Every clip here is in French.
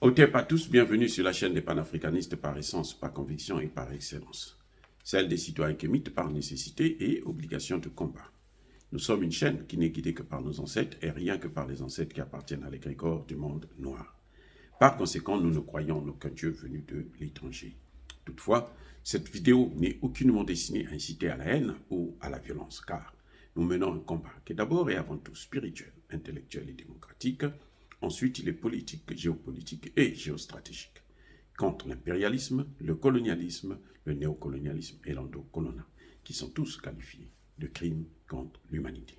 Otep à tous, bienvenue sur la chaîne des panafricanistes par essence, par conviction et par excellence. Celle des citoyens kémites par nécessité et obligation de combat. Nous sommes une chaîne qui n'est guidée que par nos ancêtres et rien que par les ancêtres qui appartiennent à l'égrégore du monde noir. Par conséquent, nous ne croyons en aucun Dieu venu de l'étranger. Toutefois, cette vidéo n'est aucunement destinée à inciter à la haine ou à la violence, car nous menons un combat qui est d'abord et avant tout spirituel, intellectuel et démocratique. Ensuite, il est politique, géopolitique et géostratégique, contre l'impérialisme, le colonialisme, le néocolonialisme et l'endocoloniat, qui sont tous qualifiés de crimes contre l'humanité.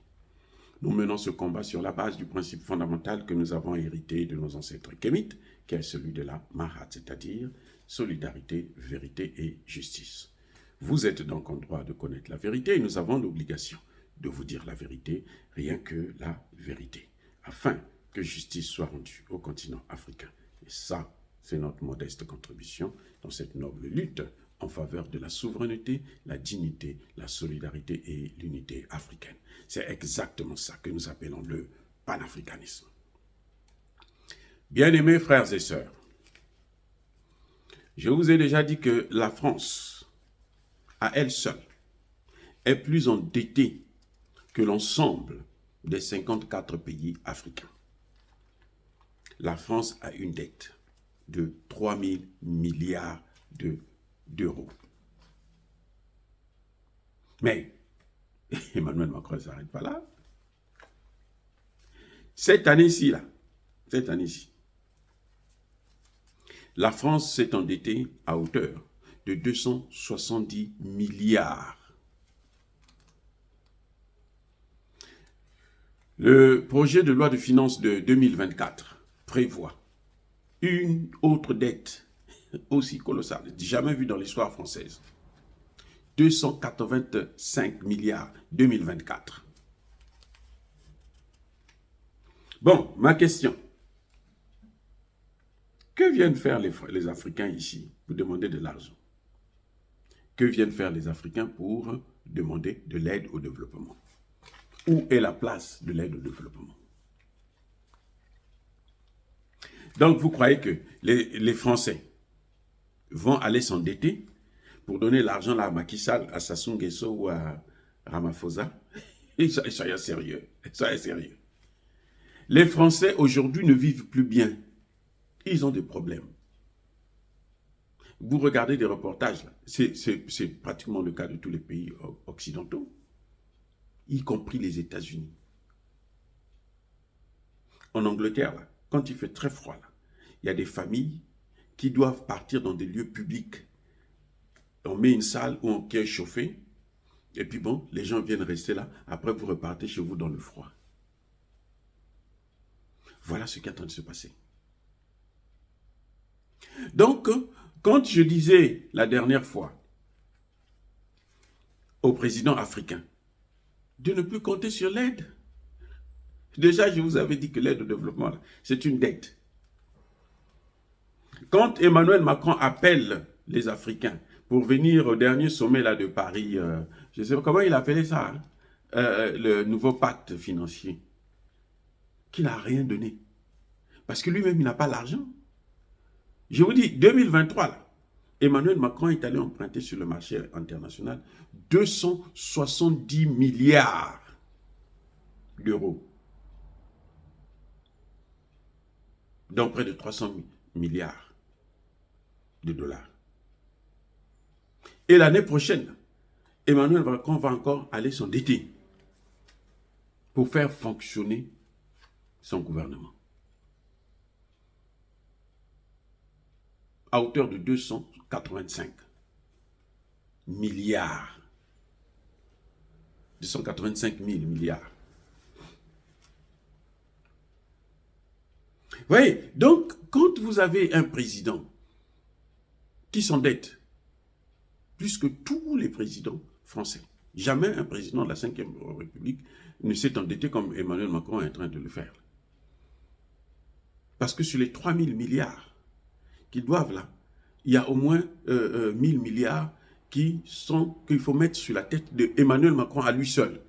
Nous menons ce combat sur la base du principe fondamental que nous avons hérité de nos ancêtres kémites, qui est celui de la Mahat, c'est-à-dire solidarité, vérité et justice. Vous êtes donc en droit de connaître la vérité et nous avons l'obligation de vous dire la vérité, rien que la vérité, afin que justice soit rendue au continent africain. Et ça, c'est notre modeste contribution dans cette noble lutte en faveur de la souveraineté, la dignité, la solidarité et l'unité africaine. C'est exactement ça que nous appelons le panafricanisme. Bien-aimés frères et sœurs, je vous ai déjà dit que la France, à elle seule, est plus endettée que l'ensemble des 54 pays africains. La France a une dette de 3 000 milliards d'euros. Mais Emmanuel Macron ne s'arrête pas là. Cette année-ci, la France s'est endettée à hauteur de 270 milliards. Le projet de loi de finances de 2024 prévoit une autre dette aussi colossale, jamais vue dans l'histoire française. 285 milliards 2024. Bon, ma question. Que viennent faire les Africains ici pour demander de l'argent? Que viennent faire les Africains pour demander de l'aide au développement? Où est la place de l'aide au développement? Donc, vous croyez que les Français vont aller s'endetter pour donner l'argent à Macky Sall, à Sassou Nguesso ou à Ramaphosa? Soyez sérieux, soyez sérieux. Les Français aujourd'hui ne vivent plus bien. Ils ont des problèmes. Vous regardez des reportages, c'est pratiquement le cas de tous les pays occidentaux, y compris les États-Unis. En Angleterre, là, quand il fait très froid, là, il y a des familles qui doivent partir dans des lieux publics. On met une salle qui est chauffée, et puis bon, les gens viennent rester là. Après, vous repartez chez vous dans le froid. Voilà ce qui est en train de se passer. Donc, quand je disais la dernière fois au président africain de ne plus compter sur l'aide, déjà, je vous avais dit que l'aide au développement, c'est une dette. Quand Emmanuel Macron appelle les Africains pour venir au dernier sommet là, de Paris, je ne sais pas comment il appelait ça, hein, le nouveau pacte financier, qu'il n'a rien donné. Parce que lui-même, il n'a pas l'argent. Je vous dis, 2023, là, Emmanuel Macron est allé emprunter sur le marché international 270 milliards d'euros. Donc près de 300 milliards de dollars. Et l'année prochaine, Emmanuel Macron va encore aller s'endetter pour faire fonctionner son gouvernement. À hauteur de 285 milliards. 285 000 milliards. Vous voyez, donc, quand vous avez un président qui s'endette plus que tous les présidents français, jamais un président de la Ve République ne s'est endetté comme Emmanuel Macron est en train de le faire. Parce que sur les 3 000 milliards qu'ils doivent là, il y a au moins 1 000 milliards qu'il faut mettre sur la tête d'Emmanuel Macron à lui seul.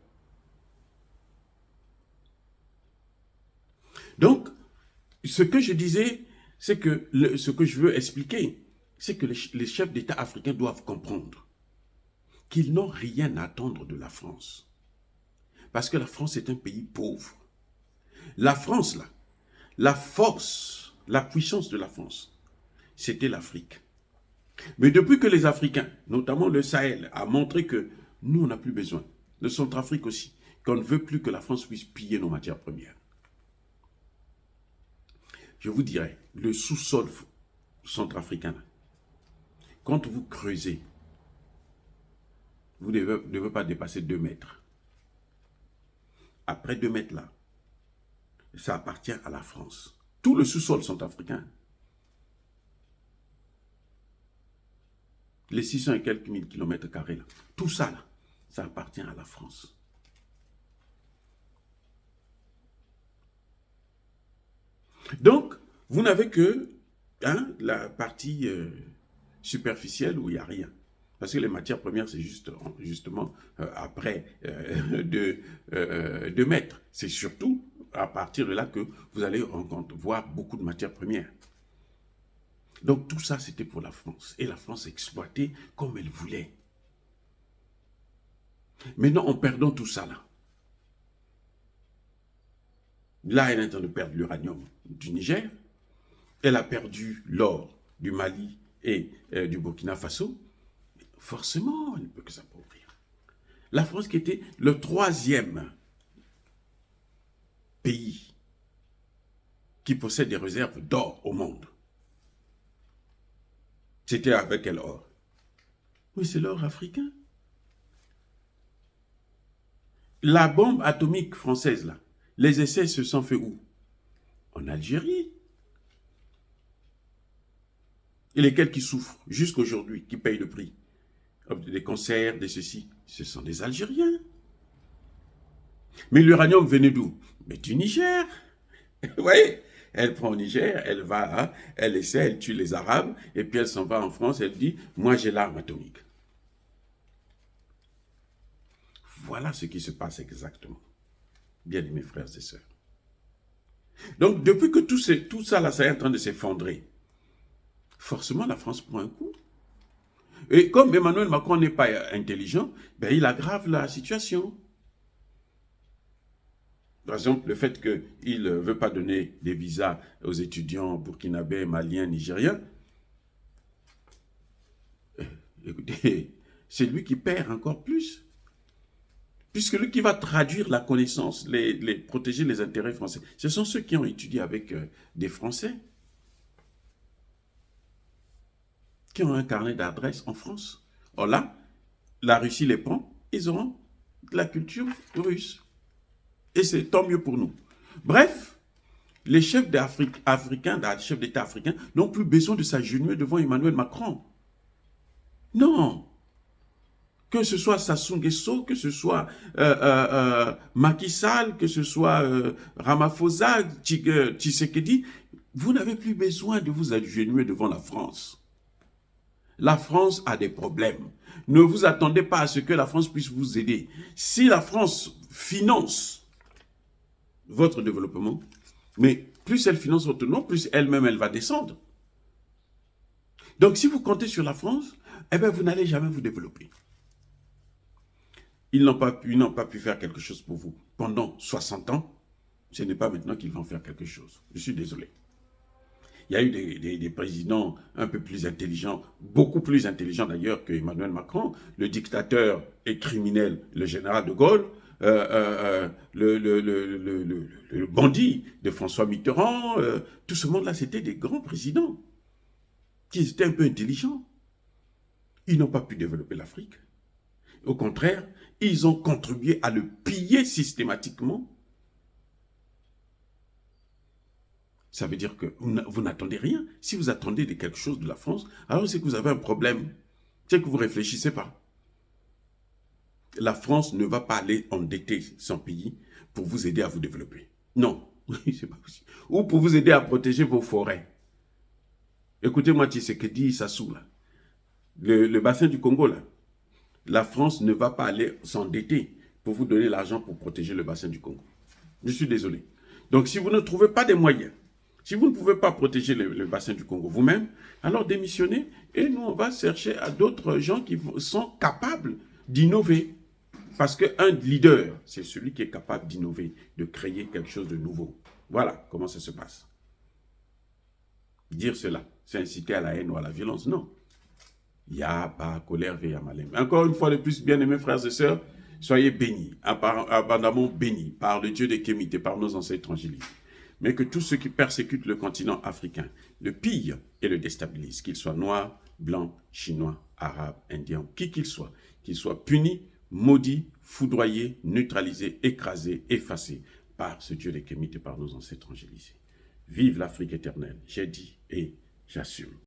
Donc, ce que je disais c'est que ce que je veux expliquer, c'est que les chefs d'État africains doivent comprendre qu'ils n'ont rien à attendre de la France. Parce que la France est un pays pauvre. La France, là, la force, la puissance de la France, c'était l'Afrique. Mais depuis que les Africains, notamment le Sahel, a montré que nous, on n'a plus besoin, le Centrafrique aussi, qu'on ne veut plus que la France puisse piller nos matières premières. Je vous dirais, le sous-sol centrafricain, quand vous creusez, vous ne devez pas dépasser 2 mètres. Après 2 mètres là, ça appartient à la France. Tout le sous-sol centrafricain, les 600 et quelques mille kilomètres carrés là, tout ça là, ça appartient à la France. Donc, vous n'avez que la partie superficielle où il n'y a rien. Parce que les matières premières, c'est justement après 2 mètres. C'est surtout à partir de là que vous allez voir beaucoup de matières premières. Donc tout ça, c'était pour la France. Et la France exploitait comme elle voulait. Maintenant, en perdant tout ça là, elle est en train de perdre l'uranium du Niger. Elle a perdu l'or du Mali et du Burkina Faso. Forcément, elle ne peut que s'appauvrir. La France qui était le 3e pays qui possède des réserves d'or au monde. C'était avec quel or? Oui, c'est l'or africain. La bombe atomique française, là, les essais se sont faits où? En Algérie. Et lesquels qui souffrent jusqu'aujourd'hui, qui payent le prix? Des concerts, des ceci, ce sont des Algériens. Mais l'uranium venait d'où? Mais du Niger. Vous voyez, elle prend au Niger, elle va, elle essaie, elle tue les Arabes, et puis elle s'en va en France, elle dit, moi j'ai l'arme atomique. Voilà ce qui se passe exactement, bien aimés frères et sœurs. Donc, depuis que tout ça là, ça est en train de s'effondrer, forcément la France prend un coup. Et comme Emmanuel Macron n'est pas intelligent, ben, il aggrave la situation. Par exemple, le fait qu'il ne veut pas donner des visas aux étudiants burkinabés, maliens, nigériens, écoutez, c'est lui qui perd encore plus. Puisque lui qui va traduire la connaissance, protéger les intérêts français, ce sont ceux qui ont étudié avec des Français, qui ont un carnet d'adresses en France. Or là, la Russie les prend, ils auront de la culture russe. Et c'est tant mieux pour nous. Bref, les chefs africains, les chefs d'État africains n'ont plus besoin de s'agenouiller devant Emmanuel Macron. Non. Que ce soit Sassou Nguesso, que ce soit Macky Sall, que ce soit Ramaphosa, Tshisekedi, vous n'avez plus besoin de vous agenouiller devant la France. La France a des problèmes. Ne vous attendez pas à ce que la France puisse vous aider. Si la France finance votre développement, mais plus elle finance votre nom, plus elle-même elle va descendre. Donc si vous comptez sur la France, eh bien vous n'allez jamais vous développer. Ils n'ont pas pu faire quelque chose pour vous pendant 60 ans. Ce n'est pas maintenant qu'ils vont faire quelque chose. Je suis désolé. Il y a eu des présidents un peu plus intelligents, beaucoup plus intelligents d'ailleurs que Emmanuel Macron, le dictateur et criminel, le général de Gaulle, le bandit de François Mitterrand, tout ce monde-là, c'était des grands présidents qui étaient un peu intelligents. Ils n'ont pas pu développer l'Afrique. Au contraire, ils ont contribué à le piller systématiquement. Ça veut dire que vous n'attendez rien. Si vous attendez quelque chose de la France, alors c'est que vous avez un problème. C'est que vous ne réfléchissez pas. La France ne va pas aller endetter son pays pour vous aider à vous développer. Non, c'est pas possible. Ou pour vous aider à protéger vos forêts. Écoutez-moi, Tshisekedi, Sassou, là. Le bassin du Congo, là. La France ne va pas aller s'endetter pour vous donner l'argent pour protéger le bassin du Congo. Je suis désolé. Donc, si vous ne trouvez pas des moyens Si vous ne pouvez pas protéger le bassin du Congo vous-même, alors démissionnez et nous, on va chercher à d'autres gens qui sont capables d'innover. Parce qu'un leader, c'est celui qui est capable d'innover, de créer quelque chose de nouveau. Voilà comment ça se passe. Dire cela, c'est inciter à la haine ou à la violence, non. Yaba, colère, veille à malem. Encore une fois de plus, bien-aimés frères et sœurs, soyez bénis, abondamment bénis par le Dieu des Kémites et par nos ancêtres angéliques. Mais que tous ceux qui persécutent le continent africain le pillent et le déstabilisent, qu'ils soient noirs, blancs, chinois, arabes, indiens, qui qu'ils soient punis, maudits, foudroyés, neutralisés, écrasés, effacés par ce Dieu des Kémites et par nos ancêtres angélisés. Vive l'Afrique éternelle, j'ai dit et j'assume.